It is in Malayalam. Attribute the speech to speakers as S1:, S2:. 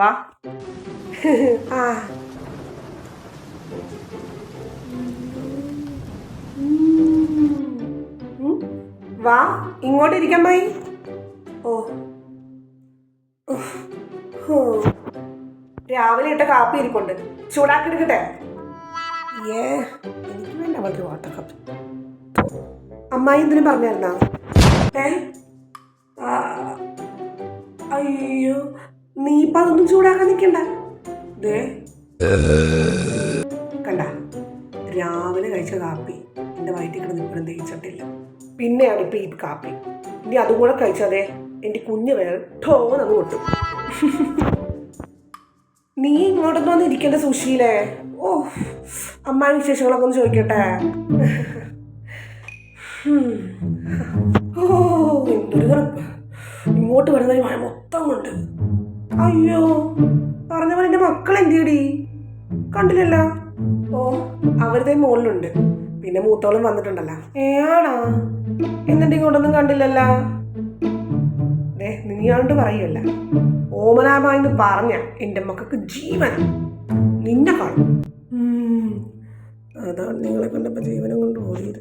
S1: വാ. ആ വാ, ഇങ്ങോട്ട് ഇരിക്കാൻ പോയി. ഓ രാവിലെ ഇട്ട കാപ്പി ഇരിപ്പുണ്ട്, ചൂടാക്കി എടുക്കട്ടെ? എനിക്ക് വേണ്ട അവൾക്ക് വാട്ടർ കപ്പ്. അമ്മായി എന്തിനും പറഞ്ഞായിരുന്നാ? അയ്യോ, നീ ഇപ്പൊ അതൊന്നും ചൂടാക്കാൻ നിൽക്കണ്ട. കണ്ട, രാവിലെ കഴിച്ച കാപ്പി എന്റെ വയറ്റിൽ കിടന്ന് ഇപ്പോഴും ദഹിച്ചിട്ടില്ല. പിന്നെയാണ് ഇപ്പൊ ഈ കാപ്പി. ഇനി അതും കൂടെ കഴിച്ചതേ എന്റെ കുഞ്ഞ് വേറെ ടോന്നങ്ങ് കൊട്ടും. നീ ഇങ്ങോട്ടൊന്നും വന്ന് ഇരിക്കേണ്ട സുശീലേ. ഓ, അമ്മായി വിശേഷങ്ങളൊക്കെ ഒന്ന് ചോദിക്കട്ടെ. ഓ, എന്തൊരു കറുപ്പ്. ഇങ്ങോട്ട് വരുന്ന മഴ മൊത്തം കൊണ്ട്. അയ്യോ, പറഞ്ഞ പോലെ എന്റെ മക്കൾ എന്തിയടി, കണ്ടില്ലല്ലോ. ഓ, അവരുടെ മുകളിലുണ്ട്. പിന്നെ മൂത്തോളം വന്നിട്ടുണ്ടല്ലോ. ആണോ? എന്നിട്ട് ഇങ്ങോട്ടൊന്നും കണ്ടില്ലല്ലോ. നീയാണ്ട് പറയല്ല, ഓമനാമാന്ന് പറഞ്ഞ എന്റെ മക്കൾക്ക് ജീവൻ നിന്നെ കാണും. അതാണ് നിങ്ങളെ കണ്ടപ്പോ ജീവനം കൊണ്ട് ഓടിയത്.